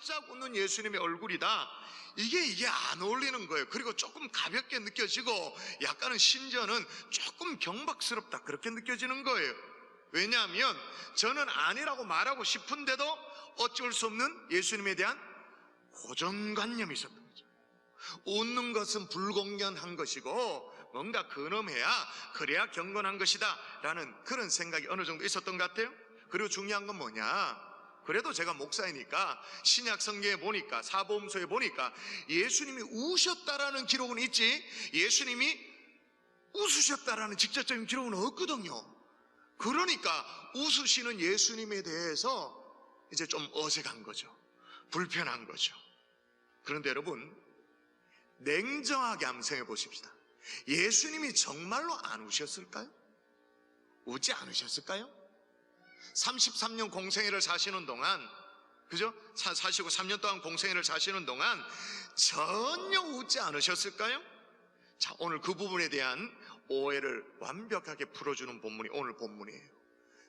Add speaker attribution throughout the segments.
Speaker 1: 활짝 웃는 예수님의 얼굴이다, 이게 안 어울리는 거예요. 그리고 조금 가볍게 느껴지고 약간은 심지어는 조금 경박스럽다, 그렇게 느껴지는 거예요. 왜냐하면 저는 아니라고 말하고 싶은데도 어쩔 수 없는 예수님에 대한 고정관념이 있었던 거죠. 웃는 것은 불공견한 것이고 뭔가 근엄해야, 그래야 경건한 것이다 라는 그런 생각이 어느 정도 있었던 것 같아요. 그리고 중요한 건 뭐냐, 그래도 제가 목사이니까 신약 성경에 보니까, 사복음서에 보니까 예수님이 우셨다라는 기록은 있지 예수님이 웃으셨다라는 직접적인 기록은 없거든요. 그러니까 웃으시는 예수님에 대해서 이제 좀 어색한 거죠. 불편한 거죠. 그런데 여러분, 냉정하게 한번 생각해 보십시다. 예수님이 정말로 안 우셨을까요? 웃지 않으셨을까요? 33년 공생애를 사시는 동안, 그죠? 사시고 3년 동안 공생애를 사시는 동안 전혀 웃지 않으셨을까요? 자, 오늘 그 부분에 대한 오해를 완벽하게 풀어주는 본문이 오늘 본문이에요.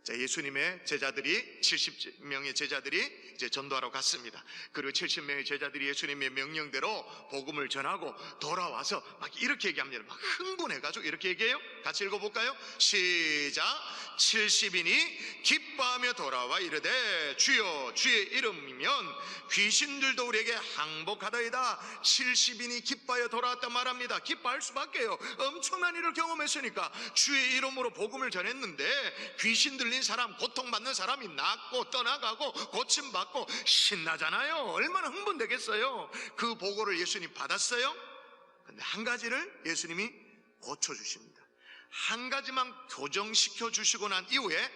Speaker 1: 자, 예수님의 제자들이, 70명의 제자들이 이제 전도하러 갔습니다. 그리고 70명의 제자들이 예수님의 명령대로 복음을 전하고 돌아와서 막 이렇게 얘기합니다. 막 흥분해가지고 이렇게 얘기해요. 같이 읽어볼까요? 시작. 70인이 기뻐하며 돌아와 이르되 주여 주의 이름이면 귀신들도 우리에게 항복하다이다. 70인이 기뻐하여 돌아왔다 말합니다. 기뻐할 수밖에요. 엄청난 일을 경험했으니까. 주의 이름으로 복음을 전했는데 귀신 들린 사람, 고통받는 사람이 낫고 떠나가고 고침받고 신나잖아요. 얼마나 흥분되겠어요. 그 보고를 예수님 받았어요. 근데 한 가지를 예수님이 고쳐주십니다. 한 가지만 교정시켜 주시고 난 이후에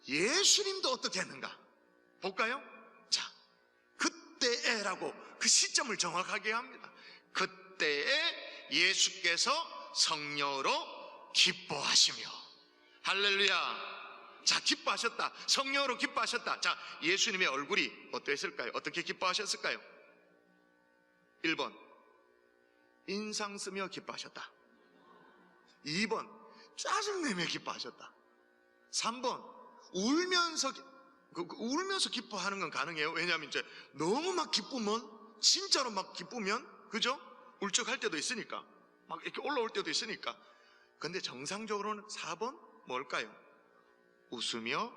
Speaker 1: 예수님도 어떻게 했는가 볼까요? 자, 그때에라고 그 시점을 정확하게 합니다. 그때에 예수께서 성령으로 기뻐하시며, 할렐루야. 자, 기뻐하셨다. 성령으로 기뻐하셨다. 자, 예수님의 얼굴이 어떠했을까요? 어떻게 기뻐하셨을까요? 1번 인상 쓰며 기뻐하셨다. 2번 짜증내며 기뻐하셨다. 3번 울면서 울면서 기뻐하는 건 가능해요. 왜냐하면 이제 너무 막 기쁘면, 진짜로 막 기쁘면, 그죠? 울적할 때도 있으니까, 막 이렇게 올라올 때도 있으니까. 근데 정상적으로는 4번 뭘까요? 웃으며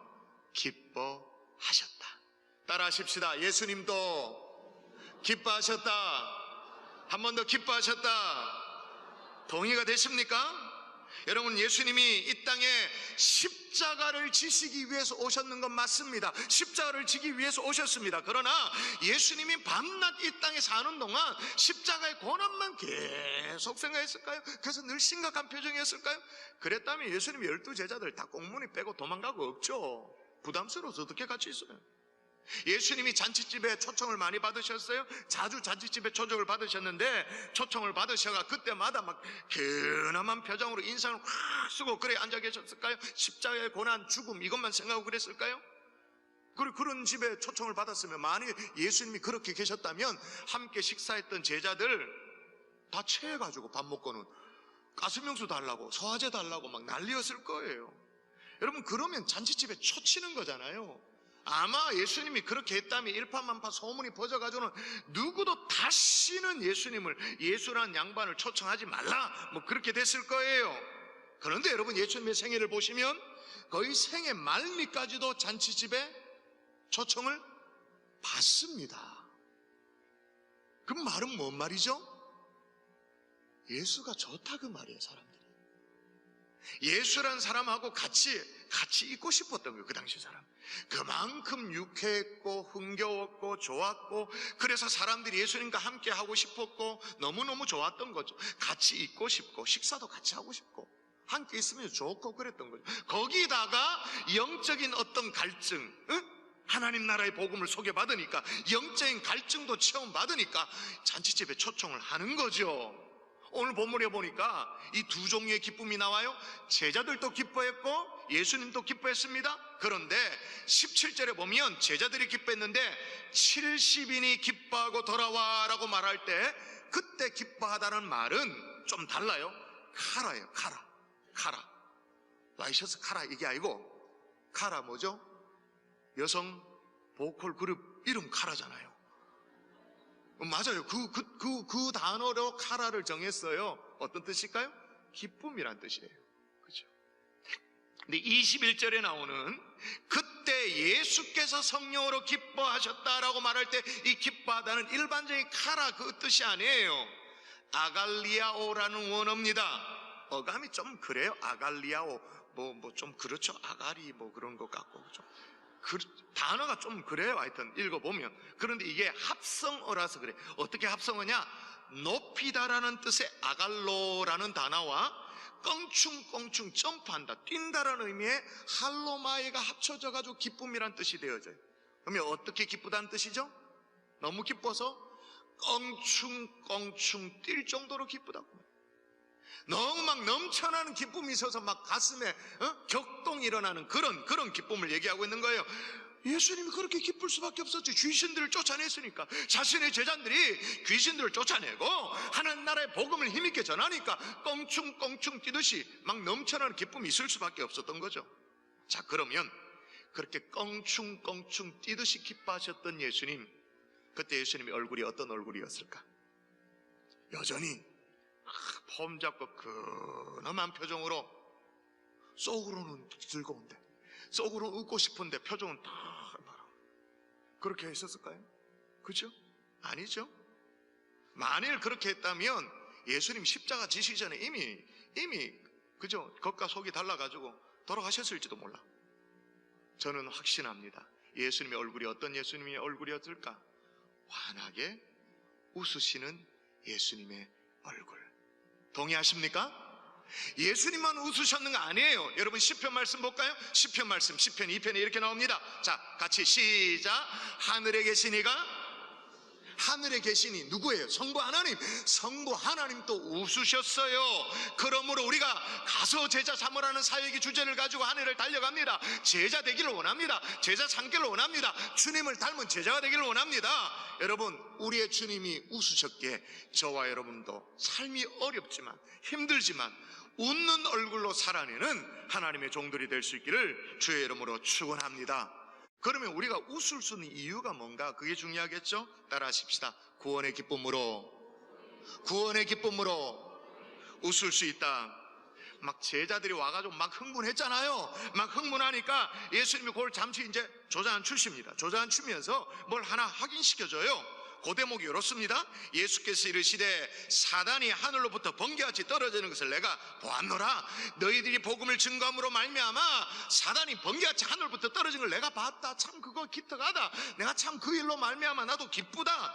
Speaker 1: 기뻐하셨다. 따라 하십시다. 예수님도 기뻐하셨다. 한 번 더 기뻐하셨다. 동의가 되십니까? 여러분, 예수님이 이 땅에 십자가를 지시기 위해서 오셨는 건 맞습니다. 십자가를 지기 위해서 오셨습니다. 그러나 예수님이 밤낮 이 땅에 사는 동안 십자가의 고난만 계속 생각했을까요? 그래서 늘 심각한 표정이었을까요? 그랬다면 예수님이 12제자들 다 꽁무니 빼고 도망가고 없죠. 부담스러워서 어떻게 같이 있어요? 예수님이 잔치집에 초청을 많이 받으셨어요? 자주 잔치집에 초청을 받으셨는데, 초청을 받으셔가 그때마다 막 근엄한 표정으로 인상을 확 쓰고 그래 앉아 계셨을까요? 십자가의 고난, 죽음 이것만 생각하고 그랬을까요? 그리고 그런 집에 초청을 받았으면, 만일 예수님이 그렇게 계셨다면 함께 식사했던 제자들 다 체해가지고 밥 먹고는 가슴명수 달라고, 소화제 달라고 막 난리였을 거예요. 여러분, 그러면 잔치집에 초치는 거잖아요. 아마 예수님이 그렇게 했다면 일파만파 소문이 퍼져가지고는 누구도 다시는 예수님을, 예수라는 양반을 초청하지 말라, 뭐 그렇게 됐을 거예요. 그런데 여러분, 예수님의 생애를 보시면 거의 생애 말미까지도 잔치집에 초청을 받습니다. 그 말은 뭔 말이죠? 예수가 좋다 그 말이에요. 사람들이 예수란 사람하고 같이 있고 싶었던 거예요. 그 당시 사람 그만큼 유쾌했고 흥겨웠고 좋았고, 그래서 사람들이 예수님과 함께 하고 싶었고 너무너무 좋았던 거죠. 같이 있고 싶고 식사도 같이 하고 싶고 함께 있으면 좋고 그랬던 거죠. 거기다가 영적인 어떤 갈증, 하나님 나라의 복음을 소개받으니까 영적인 갈증도 체험받으니까 잔치집에 초청을 하는 거죠. 오늘 본문에 보니까 이 두 종류의 기쁨이 나와요. 제자들도 기뻐했고 예수님도 기뻐했습니다. 그런데 17절에 보면 제자들이 기뻐했는데 70인이 기뻐하고 돌아와 라고 말할 때, 그때 기뻐하다는 말은 좀 달라요. 카라예요. 카라. 라이셔스 카라 이게 아니고, 카라 뭐죠? 여성 보컬 그룹 이름 카라잖아요. 맞아요. 그 단어로 카라를 정했어요. 어떤 뜻일까요? 기쁨이란 뜻이에요. 그죠? 근데 21절에 나오는 그때 예수께서 성령으로 기뻐하셨다라고 말할 때 이 기뻐하다는 일반적인 카라 그 뜻이 아니에요. 아갈리아오라는 원어입니다. 어감이 좀 그래요. 아갈리아오 뭐 좀 그렇죠. 아가리 뭐 그런 것 같고 좀 단어가 좀 그래요. 하여튼 읽어보면. 그런데 이게 합성어라서 그래. 어떻게 합성어냐? 높이다라는 뜻의 아갈로라는 단어와 껑충껑충 점프한다, 뛴다라는 의미의 할로마이가 합쳐져가지고 기쁨이란 뜻이 되어져요. 그러면 어떻게 기쁘다는 뜻이죠? 너무 기뻐서 껑충껑충 뛸 정도로 기쁘다고. 너무 막 넘쳐나는 기쁨이 있어서 막 가슴에 격동이 일어나는 그런 기쁨을 얘기하고 있는 거예요. 예수님이 그렇게 기쁠 수밖에 없었죠. 귀신들을 쫓아냈으니까. 자신의 제자들이 귀신들을 쫓아내고 하나님 나라의 복음을 힘있게 전하니까 껑충껑충 뛰듯이 막 넘쳐나는 기쁨이 있을 수밖에 없었던 거죠. 자, 그러면 그렇게 껑충껑충 뛰듯이 기뻐하셨던 예수님, 그때 예수님의 얼굴이 어떤 얼굴이었을까? 여전히 폼 잡고 근엄한 표정으로, 속으로는 즐거운데 속으로 웃고 싶은데 표정은 다 그렇게 했었을까요? 그죠? 아니죠. 만일 그렇게 했다면 예수님 십자가 지시기 전에 이미 그죠? 겉과 속이 달라가지고 돌아가셨을지도 몰라. 저는 확신합니다. 예수님의 얼굴이 어떤 예수님의 얼굴이었을까? 환하게 웃으시는 예수님의 얼굴. 동의하십니까? 예수님만 웃으셨는 거 아니에요. 여러분 시편 말씀 볼까요? 시편 말씀 시편 2편에 이렇게 나옵니다. 자, 같이 시작. 하늘에 계시니가, 하늘에 계시니 누구예요? 성부 하나님. 성부 하나님 또 웃으셨어요. 그러므로 우리가 가서 제자 삼으라는 사역의 주제를 가지고 하늘을 달려갑니다. 제자 되기를 원합니다. 제자 삼기를 원합니다. 주님을 닮은 제자가 되기를 원합니다. 여러분, 우리의 주님이 웃으셨기에 저와 여러분도 삶이 어렵지만 힘들지만 웃는 얼굴로 살아내는 하나님의 종들이 될 수 있기를 주의 이름으로 축원합니다. 그러면 우리가 웃을 수 있는 이유가 뭔가? 그게 중요하겠죠? 따라 하십시다. 구원의 기쁨으로 웃을 수 있다. 막 제자들이 와가지고 막 흥분했잖아요. 막 흥분하니까 예수님이 그걸 잠시 이제 조잔 추십니다. 조잔 추면서 뭘 하나 확인시켜줘요. 그 대목이 이렇습니다. 예수께서 이르시되 사단이 하늘로부터 번개같이 떨어지는 것을 내가 보았노라. 너희들이 복음을 증거함으로 말미암아 사단이 번개같이 하늘부터 떨어진 걸 내가 봤다. 참 그거 기특하다. 내가 참 그 일로 말미암아 나도 기쁘다.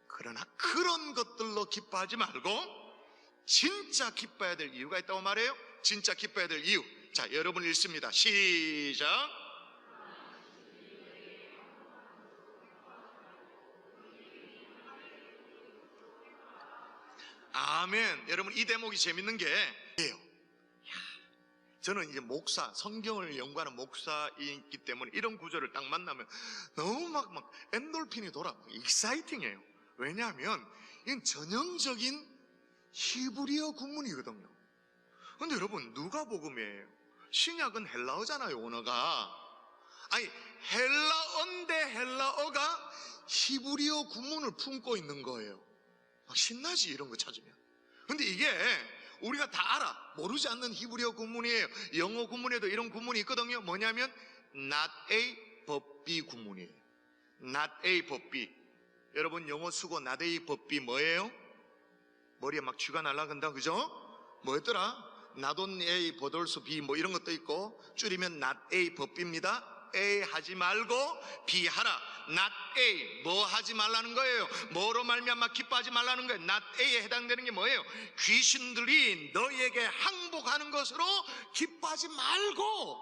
Speaker 1: 그러나 그런 것들로 기뻐하지 말고 진짜 기뻐해야 될 이유가 있다고 말해요. 진짜 기뻐해야 될 이유. 자, 여러분 읽습니다. 시작. 아멘. 여러분, 이 대목이 재밌는 게 저는 이제 목사, 성경을 연구하는 목사이기 때문에 이런 구절을 딱 만나면 너무 막 엔돌핀이 돌아. 익사이팅해요. 왜냐하면 이건 전형적인 히브리어 구문이거든요. 근데 여러분, 누가복음이에요. 신약은 헬라어잖아요, 언어가. 아니, 헬라어인데 헬라어가 히브리어 구문을 품고 있는 거예요. 막 신나지, 이런 거 찾으면. 근데 이게 우리가 다 알아. 모르지 않는 히브리어 구문이에요. 영어 구문에도 이런 구문이 있거든요. 뭐냐면 not A but B 구문이에요. not A but B. 여러분, 영어 수고 not A but B 뭐예요? 머리에 막 쥐가 날아간다, 그죠? 뭐였더라? not on A but also B 뭐 이런 것도 있고, 줄이면 not A but B입니다. A 하지 말고 B 하라. not A, 뭐 하지 말라는 거예요? 뭐로 말미암아 기뻐하지 말라는 거예요? not A에 해당되는 게 뭐예요? 귀신들이 너희에게 항복하는 것으로 기뻐하지 말고,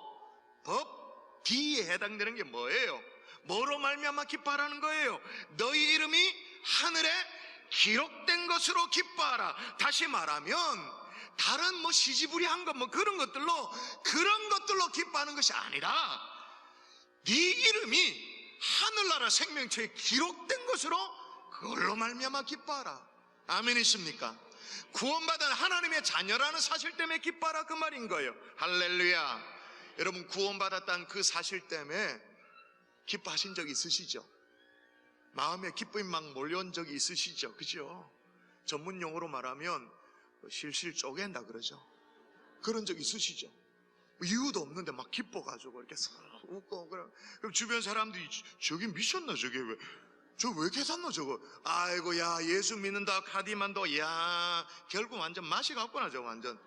Speaker 1: 법 B에 해당되는 게 뭐예요? 뭐로 말미암아 기뻐하라는 거예요? 너희 이름이 하늘에 기록된 것으로 기뻐하라. 다시 말하면 다른 뭐 시지부리한 것 뭐 그런 것들로 기뻐하는 것이 아니라 네 이름이 하늘나라 생명체에 기록된 것으로 그걸로 말미암아 기뻐하라. 아멘이십니까? 구원받은 하나님의 자녀라는 사실 때문에 기뻐하라, 그 말인 거예요. 할렐루야. 여러분, 구원받았다는 그 사실 때문에 기뻐하신 적 있으시죠? 마음에 기쁨이 막 몰려온 적이 있으시죠? 그죠? 전문 용어로 말하면 실실 쪼갠다 그러죠. 그런 적 있으시죠? 이유도 없는데 막 기뻐가지고 이렇게 싹 웃고, 그럼 주변 사람들이 저기 미쳤나 저게 저 왜 이렇게 샀노 저거. 아이고 야 예수 믿는다 카디만도 야 결국 완전 맛이 갔구나 저 완전.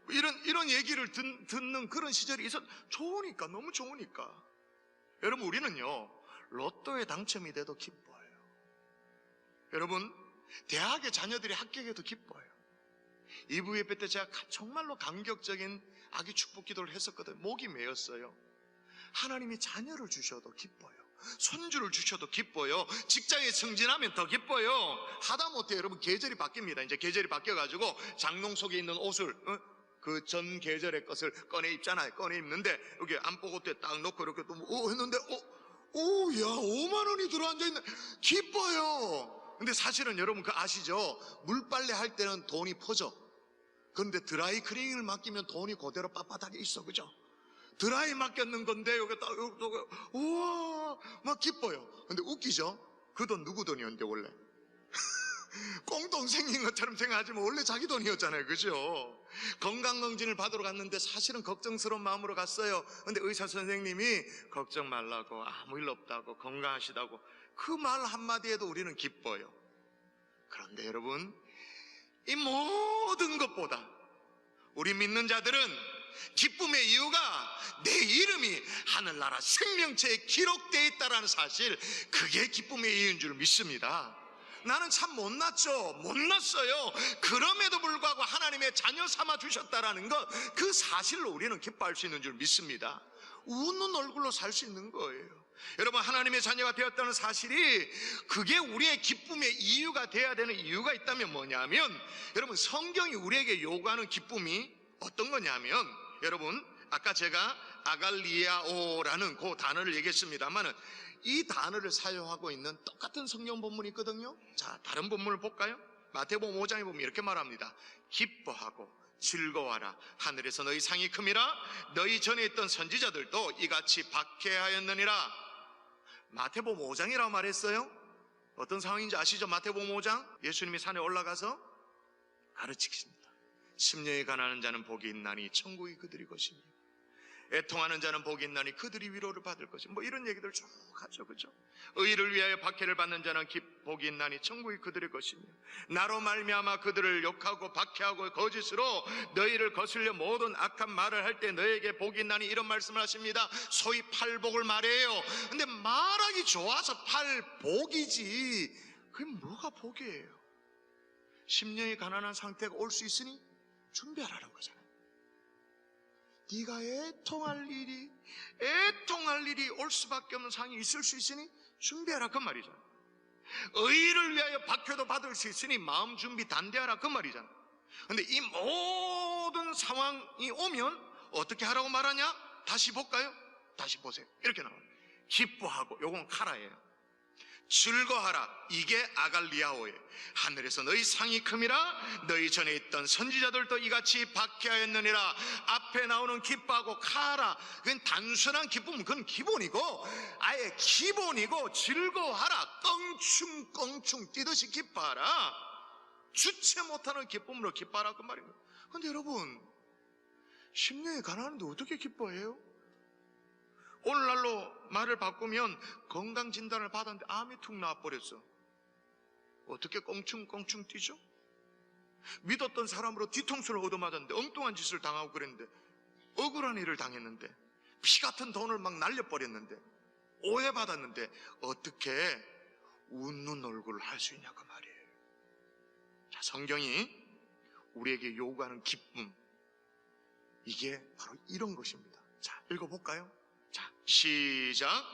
Speaker 1: 이런 얘기를 듣는 그런 시절이 있었. 좋으니까, 너무 좋으니까. 여러분, 우리는요 로또에 당첨이 돼도 기뻐요. 여러분, 대학의 자녀들이 합격해도 기뻐요. EVF 때 제가 정말로 감격적인 아기 축복 기도를 했었거든요. 목이 메였어요. 하나님이 자녀를 주셔도 기뻐요. 손주를 주셔도 기뻐요. 직장에 승진하면 더 기뻐요. 하다못해 여러분 계절이 바뀝니다. 이제 계절이 바뀌어가지고 장롱 속에 있는 옷을 그 전 계절의 것을 꺼내 입잖아요. 꺼내 입는데 여기 안보고대 딱 놓고 이렇게 또 했는데 야 5만 원이 들어앉아있네. 기뻐요. 근데 사실은 여러분 그 아시죠? 물빨래 할 때는 돈이 퍼져. 그런데 드라이 클리닝을 맡기면 돈이 그대로 빳빳하게 있어. 그죠? 드라이 맡겼는 건데 여기 딱 우와 막 기뻐요. 근데 웃기죠? 그 돈 누구 돈이었는데 원래 꽁돈 생긴 것처럼 생각하지만 원래 자기 돈이었잖아요. 그죠? 건강검진을 받으러 갔는데 사실은 걱정스러운 마음으로 갔어요. 근데 의사 선생님이 걱정 말라고, 아무 일 없다고, 건강하시다고, 그 말 한마디에도 우리는 기뻐요. 그런데 여러분, 이 모든 것보다 우리 믿는 자들은 기쁨의 이유가 내 이름이 하늘나라 생명체에 기록되어 있다는 사실, 그게 기쁨의 이유인 줄 믿습니다. 나는 참 못났어요. 그럼에도 불구하고 하나님의 자녀 삼아 주셨다라는 것, 그 사실로 우리는 기뻐할 수 있는 줄 믿습니다. 웃는 얼굴로 살 수 있는 거예요. 여러분, 하나님의 자녀가 되었다는 사실이, 그게 우리의 기쁨의 이유가 돼야 되는 이유가 있다면 뭐냐면, 여러분, 성경이 우리에게 요구하는 기쁨이 어떤 거냐면, 여러분, 아까 제가 아갈리아오라는 그 단어를 얘기했습니다만은, 이 단어를 사용하고 있는 똑같은 성경 본문이 있거든요. 자, 다른 본문을 볼까요? 마태복음 5장에 보면 이렇게 말합니다. 기뻐하고 즐거워하라. 하늘에서 너희 상이 큼이라. 너희 전에 있던 선지자들도 이같이 박해하였느니라. 마태복음 5장이라고 말했어요. 어떤 상황인지 아시죠? 마태복음 5장, 예수님이 산에 올라가서 가르치십니다. 심령이 가난한 자는 복이 있나니 천국이 그들이 것이며, 애통하는 자는 복이 있나니 그들이 위로를 받을 것이며, 뭐 이런 얘기들 쭉 하죠. 그죠? 의를 위하여 박해를 받는 자는 복이 있나니 천국이 그들의 것이며, 나로 말미암아 그들을 욕하고 박해하고 거짓으로 너희를 거슬려 모든 악한 말을 할 때 너희에게 복이 있나니, 이런 말씀을 하십니다. 소위 팔복을 말해요. 근데 말하기 좋아서 팔복이지 그게 뭐가 복이에요? 심령이 가난한 상태가 올 수 있으니 준비하라는 거잖아요. 네가 애통할 일이 올 수밖에 없는 상황이 있을 수 있으니 준비하라, 그 말이잖아. 의를 위하여 박해도 받을 수 있으니 마음 준비 단대하라, 그 말이잖아. 근데 이 모든 상황이 오면 어떻게 하라고 말하냐? 다시 볼까요? 다시 보세요. 이렇게 나와요. 기뻐하고, 요건 카라예요. 즐거워하라, 이게 아갈리아오예요. 하늘에서 너희 상이 큼이라. 너희 전에 있던 선지자들도 이같이 박해하였느니라. 앞에 나오는 기뻐하고 카라, 그건 단순한 기쁨, 그건 기본이고, 아예 기본이고, 즐거워하라, 껑충껑충 뛰듯이 기뻐하라, 주체 못하는 기쁨으로 기뻐하라, 그 말입니다. 근데 여러분, 심령이 가난한데 어떻게 기뻐해요? 오늘날로 말을 바꾸면 건강진단을 받았는데 암이 툭 나와버렸어. 어떻게 껑충껑충 뛰죠? 믿었던 사람으로 뒤통수를 얻어맞았는데, 엉뚱한 짓을 당하고 그랬는데, 억울한 일을 당했는데, 피 같은 돈을 막 날려버렸는데, 오해받았는데 어떻게 웃는 얼굴을 할 수 있냐, 그 말이에요. 자, 성경이 우리에게 요구하는 기쁨, 이게 바로 이런 것입니다. 자, 읽어볼까요? 자, 시작.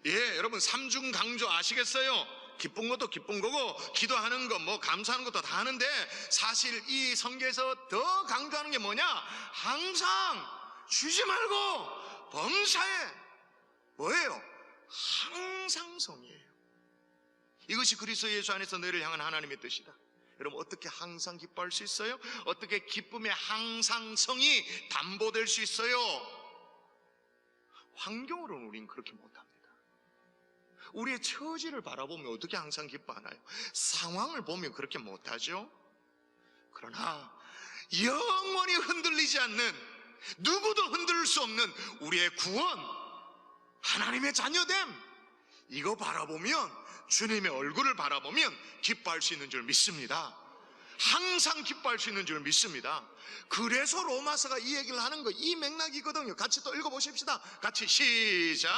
Speaker 1: 예, 여러분 삼중 강조 아시겠어요? 기쁜 것도 기쁜 거고, 기도하는 거, 뭐 감사하는 것도 다 하는데, 사실 이 성경에서 더 강조하는 게 뭐냐? 항상 쉬지 말고 범사에 뭐예요? 항상성이에요. 이것이 그리스도 예수 안에서 너희를 향한 하나님의 뜻이다. 여러분 어떻게 항상 기뻐할 수 있어요? 어떻게 기쁨의 항상성이 담보될 수 있어요? 환경으로는 우리는 그렇게 못합니다. 우리의 처지를 바라보면 어떻게 항상 기뻐하나요? 상황을 보면 그렇게 못하죠. 그러나 영원히 흔들리지 않는, 누구도 흔들 수 없는 우리의 구원, 하나님의 자녀됨, 이거 바라보면, 주님의 얼굴을 바라보면 기뻐할 수 있는 줄 믿습니다. 항상 기뻐할 수 있는 줄 믿습니다. 그래서 로마서가 이 얘기를 하는 거, 이 맥락이거든요. 같이 또 읽어보십시다. 같이 시작.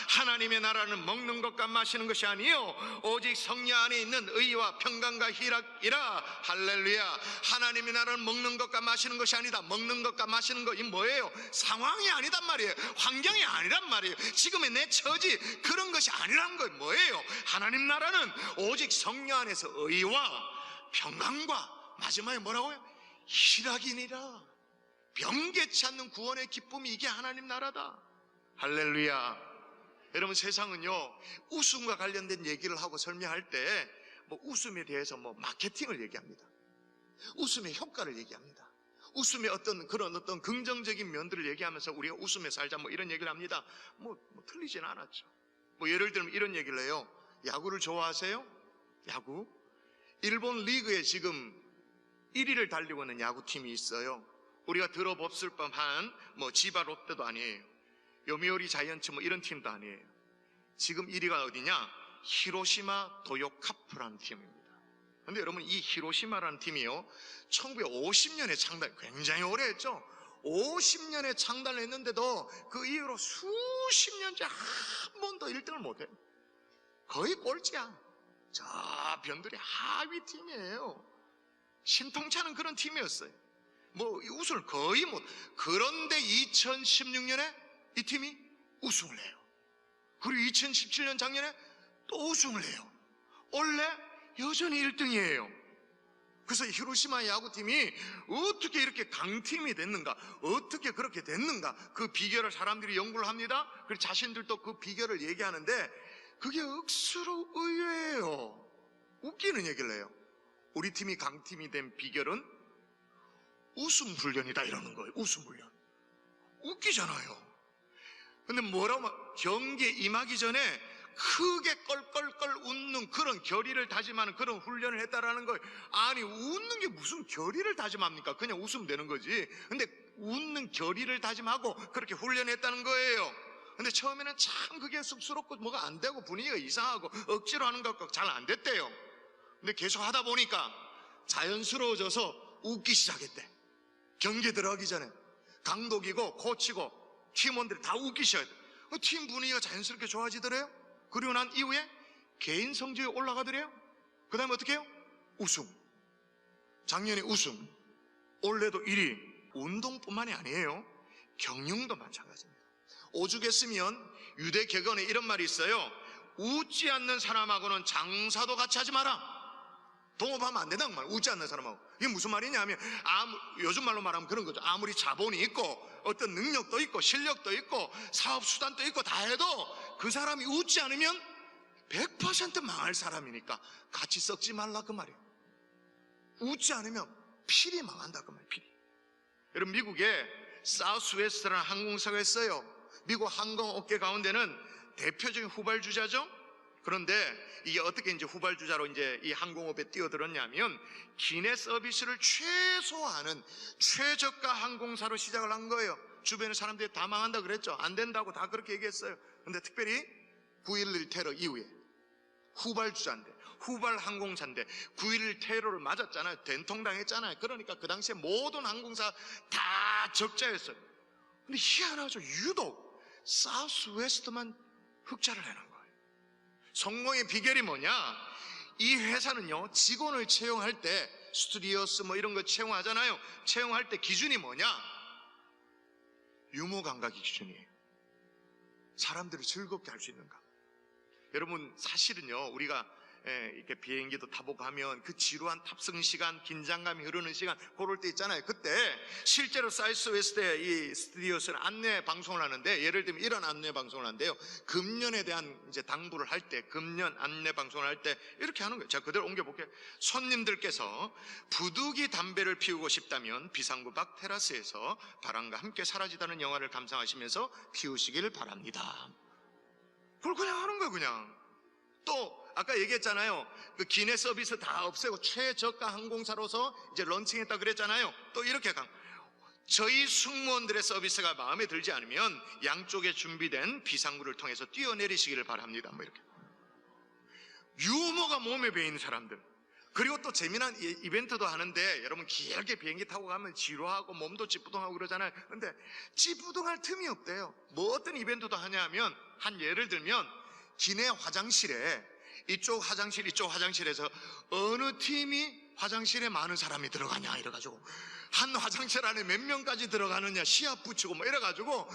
Speaker 1: 하나님의 나라는 먹는 것과 마시는 것이 아니요 오직 성령 안에 있는 의와 평강과 희락이라. 할렐루야. 하나님의 나라는 먹는 것과 마시는 것이 아니다. 먹는 것과 마시는 것, 이 뭐예요? 상황이 아니단 말이에요. 환경이 아니란 말이에요. 지금의 내 처지, 그런 것이 아니란 거예요. 뭐예요? 하나님 나라는 오직 성령 안에서 의와 평강과, 마지막에 뭐라고요? 희락이니라. 변개치 않는 구원의 기쁨이, 이게 하나님 나라다. 할렐루야. 여러분, 세상은요 웃음과 관련된 얘기를 하고 설명할 때 웃음에 대해서 마케팅을 얘기합니다. 웃음의 효과를 얘기합니다. 웃음의 어떤 긍정적인 면들을 얘기하면서 우리가 웃음에 살자 이런 얘기를 합니다. 틀리진 않았죠. 예를 들면 이런 얘기를 해요. 야구를 좋아하세요? 야구? 일본 리그에 지금 1위를 달리고 있는 야구팀이 있어요. 우리가 들어봤을 법한 지바 롯데도 아니에요. 요미우리 자이언츠 이런 팀도 아니에요. 지금 1위가 어디냐? 히로시마 도요카프라는 팀입니다. 그런데 여러분, 이 히로시마라는 팀이요 1950년에 창단, 굉장히 오래 했죠. 50년에 창단을 했는데도 그 이후로 수십 년째 한 번도 1등을 못해요. 거의 꼴찌야. 저 변들이 하위 팀이에요. 신통치 않은 그런 팀이었어요. 우승을 거의 못. 그런데 2016년에 이 팀이 우승을 해요. 그리고 2017년 작년에 또 우승을 해요. 원래 여전히 1등이에요. 그래서 히로시마 야구팀이 어떻게 이렇게 강팀이 됐는가, 어떻게 그렇게 됐는가, 그 비결을 사람들이 연구를 합니다. 그리고 자신들도 그 비결을 얘기하는데 그게 억수로 의외예요. 웃기는 얘기를 해요. 우리 팀이 강팀이 된 비결은 웃음 훈련이다 이러는 거예요. 웃음 훈련. 웃기잖아요. 근데 경기에 임하기 전에 크게 껄껄껄 웃는 그런 결의를 다짐하는 그런 훈련을 했다라는 거예요. 아니, 웃는 게 무슨 결의를 다짐합니까? 그냥 웃으면 되는 거지. 근데 웃는 결의를 다짐하고 그렇게 훈련했다는 거예요. 근데 처음에는 참 그게 쑥스럽고 뭐가 안 되고 분위기가 이상하고 억지로 하는 것 같고 잘 안 됐대요. 근데 계속 하다 보니까 자연스러워져서 웃기 시작했대. 경기 들어가기 전에 감독이고 코치고 팀원들이 다 웃기 시작했대. 팀 분위기가 자연스럽게 좋아지더래요. 그리고 난 이후에 개인 성적이 올라가더래요. 그 다음에 어떻게 해요? 우승. 작년에 우승, 올해도 1위. 운동뿐만이 아니에요. 경영도 마찬가지입니다. 오죽했으면 유대 격언에 이런 말이 있어요. 웃지 않는 사람하고는 장사도 같이 하지 마라. 동업하면 안 된다는 말이에요. 웃지 않는 사람하고. 이게 무슨 말이냐면 요즘 말로 말하면 그런 거죠. 아무리 자본이 있고 어떤 능력도 있고 실력도 있고 사업 수단도 있고 다 해도 그 사람이 웃지 않으면 100% 망할 사람이니까 같이 썩지 말라 그 말이에요. 웃지 않으면 필히 망한다 그 말이에요. 필히. 여러분, 미국에 사우스웨스트라는 항공사가 있어요. 미국 항공업계 가운데는 대표적인 후발주자죠. 그런데 이게 어떻게 이제 후발주자로 이제 이 항공업에 뛰어들었냐면 기내 서비스를 최소화하는 최저가 항공사로 시작을 한 거예요. 주변의 사람들이 다 망한다 그랬죠. 안 된다고 다 그렇게 얘기했어요. 근데 특별히 9.11 테러 이후에 후발주자인데, 후발 항공사인데 9.11 테러를 맞았잖아요. 된통당했잖아요. 그러니까 그 당시에 모든 항공사 다 적자였어요. 근데 희한하죠. 유독 사우스웨스트만 흑자를 내는 거예요. 성공의 비결이 뭐냐? 이 회사는요, 직원을 채용할 때 스튜디오스 이런 거 채용하잖아요. 채용할 때 기준이 뭐냐? 유머 감각이 기준이에요. 사람들을 즐겁게 할 수 있는가. 여러분, 사실은요, 우리가 이렇게 비행기도 타고 가면 그 지루한 탑승 시간, 긴장감이 흐르는 시간, 그럴 때 있잖아요. 그때 실제로 사우스웨스트의 이 스튜디오스는 안내 방송을 하는데, 예를 들면 이런 안내 방송을 하는데요. 금년에 대한 이제 당부를 할 때, 금년 안내 방송을 할 때 이렇게 하는 거예요. 제가 그대로 옮겨볼게요. 손님들께서 부득이 담배를 피우고 싶다면 비상구 밖 테라스에서 바람과 함께 사라지다는 영화를 감상하시면서 피우시길 바랍니다. 그걸 그냥 하는 거예요, 그냥. 또 아까 얘기했잖아요. 그 기내 서비스 다 없애고 최저가 항공사로서 이제 런칭했다 그랬잖아요. 또 이렇게 저희 승무원들의 서비스가 마음에 들지 않으면 양쪽에 준비된 비상구를 통해서 뛰어내리시기를 바랍니다. 뭐 이렇게. 유머가 몸에 배인 사람들. 그리고 또 재미난 이벤트도 하는데, 여러분 길게 비행기 타고 가면 지루하고 몸도 찌뿌둥하고 그러잖아요. 근데 찌뿌둥할 틈이 없대요. 뭐 어떤 이벤트도 하냐면, 한 예를 들면 기내 화장실에 이쪽 화장실 이쪽 화장실에서 어느 팀이 화장실에 많은 사람이 들어가냐 이래가지고 한 화장실 안에 몇 명까지 들어가느냐 시합 붙이고 뭐 이래가지고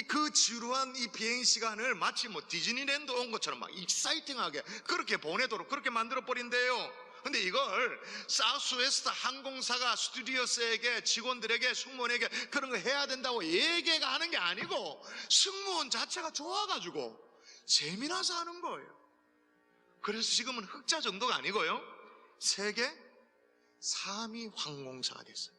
Speaker 1: 그 지루한 이 비행 시간을 마치 뭐 디즈니랜드 온 것처럼 막 익사이팅하게 그렇게 보내도록 그렇게 만들어 버린대요. 근데 이걸 사우스웨스트 항공사가 스튜디오스에게, 직원들에게, 승무원에게 그런 거 해야 된다고 얘기가 하는 게 아니고 승무원 자체가 좋아가지고 재미나서 하는 거예요. 그래서 지금은 흑자 정도가 아니고요, 세계 3위 항공사가 됐어요.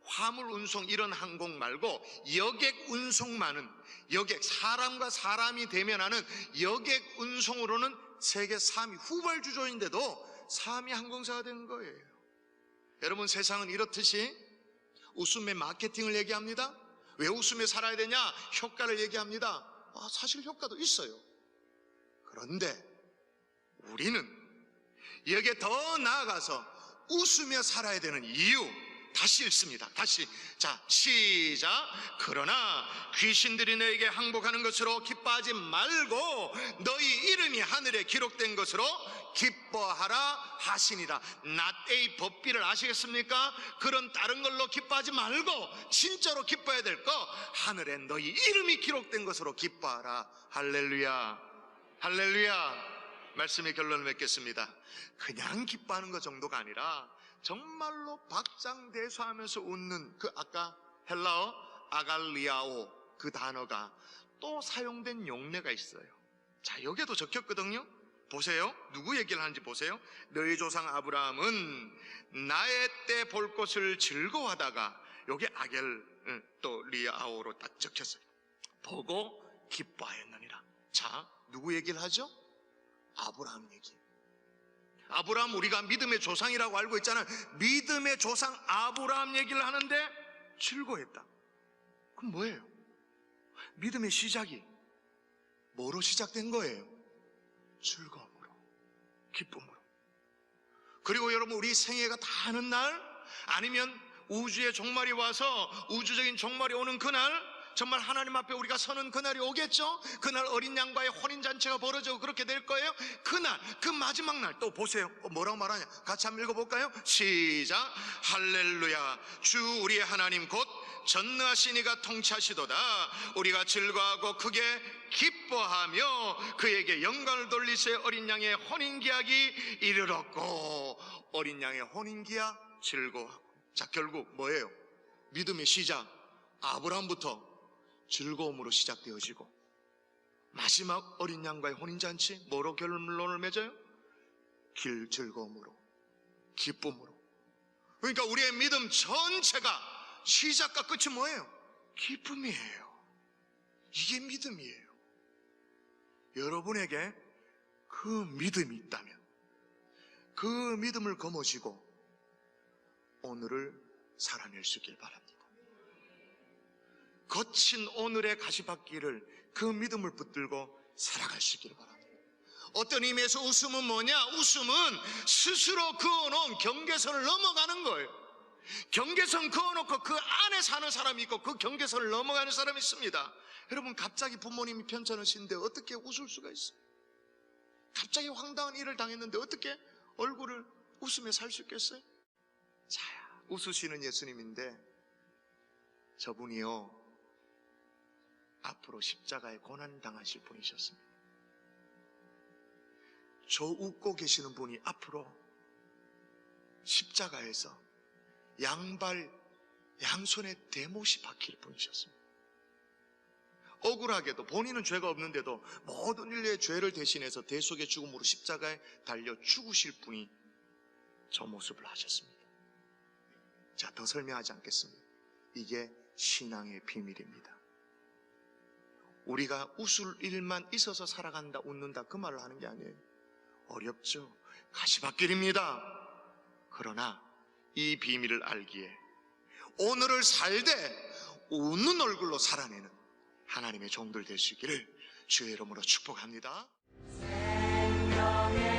Speaker 1: 화물 운송 이런 항공 말고 여객 운송만은, 여객, 사람과 사람이 대면하는 여객 운송으로는 세계 3위 후발주조인데도 3위 항공사가 된 거예요. 여러분, 세상은 이렇듯이 웃음의 마케팅을 얘기합니다. 왜 웃으며 살아야 되냐? 효과를 얘기합니다. 사실 효과도 있어요. 그런데 우리는 여기에 더 나아가서 웃으며 살아야 되는 이유, 다시 읽습니다. 다시. 자, 시작. 그러나 귀신들이 너에게 항복하는 것으로 기뻐하지 말고 너희 이름이 하늘에 기록된 것으로 기뻐하라 하시니라. not a 법비를 아시겠습니까? 그런 다른 걸로 기뻐하지 말고 진짜로 기뻐해야 될 거, 하늘에 너희 이름이 기록된 것으로 기뻐하라. 할렐루야, 할렐루야. 말씀의 결론을 맺겠습니다. 그냥 기뻐하는 것 정도가 아니라 정말로 박장대소하면서 웃는 그 아까 헬라어 아갈리아오 그 단어가 또 사용된 용례가 있어요. 자, 여기에도 적혔거든요. 보세요. 누구 얘기를 하는지 보세요. 너희 조상 아브라함은 나의 때 볼 것을 즐거워하다가, 여기 아겔 또 리아오로 딱 적혔어요. 보고 기뻐하였느니라. 자, 누구 얘기를 하죠? 아브라함 얘기. 아브라함, 우리가 믿음의 조상이라고 알고 있잖아요. 믿음의 조상 아브라함 얘기를 하는데 즐거워했다. 그럼 뭐예요? 믿음의 시작이 뭐로 시작된 거예요? 즐거움으로, 기쁨으로. 그리고 여러분, 우리 생애가 다 하는 날, 아니면 우주의 종말이 와서 우주적인 종말이 오는 그날, 정말 하나님 앞에 우리가 서는 그날이 오겠죠? 그날 어린 양과의 혼인잔치가 벌어지고 그렇게 될 거예요. 그날, 그 마지막 날 또 보세요. 뭐라고 말하냐? 같이 한번 읽어볼까요? 시작. 할렐루야. 주 우리의 하나님 곧 전능하신 이가 통치하시도다. 우리가 즐거워하고 크게 기뻐하며 그에게 영광을 돌리세. 어린 양의 혼인기약이 이르렀고. 어린 양의 혼인기약 즐거워하고. 자, 결국 뭐예요? 믿음의 시작, 아브라함부터 즐거움으로 시작되어지고, 마지막 어린 양과의 혼인잔치 뭐로 결론을 맺어요? 즐거움으로, 기쁨으로. 그러니까 우리의 믿음 전체가 시작과 끝이 뭐예요? 기쁨이에요. 이게 믿음이에요. 여러분에게 그 믿음이 있다면 그 믿음을 거머쥐고 오늘을 살아낼 수 있길 바랍니다. 거친 오늘의 가시밭길을 그 믿음을 붙들고 살아갈 수 있기를 바랍니다. 어떤 의미에서 웃음은 뭐냐? 웃음은 스스로 그어놓은 경계선을 넘어가는 거예요. 경계선 그어놓고 그 안에 사는 사람이 있고 그 경계선을 넘어가는 사람이 있습니다. 여러분, 갑자기 부모님이 편찮으신데 어떻게 웃을 수가 있어요? 갑자기 황당한 일을 당했는데 어떻게 얼굴을 웃으며 살 수 있겠어요? 자, 웃으시는 예수님인데 저분이요, 앞으로 십자가에 고난당하실 분이셨습니다. 저 웃고 계시는 분이 앞으로 십자가에서 양발 양손에 대못이 박힐 분이셨습니다. 억울하게도 본인은 죄가 없는데도 모든 인류의 죄를 대신해서 대속의 죽음으로 십자가에 달려 죽으실 분이 저 모습을 하셨습니다. 자, 더 설명하지 않겠습니다. 이게 신앙의 비밀입니다. 우리가 웃을 일만 있어서 살아간다, 웃는다, 그 말을 하는 게 아니에요. 어렵죠. 가시밭길입니다. 그러나 이 비밀을 알기에 오늘을 살되 웃는 얼굴로 살아내는 하나님의 종들 되시기를 주의 이름으로 축복합니다. 생명의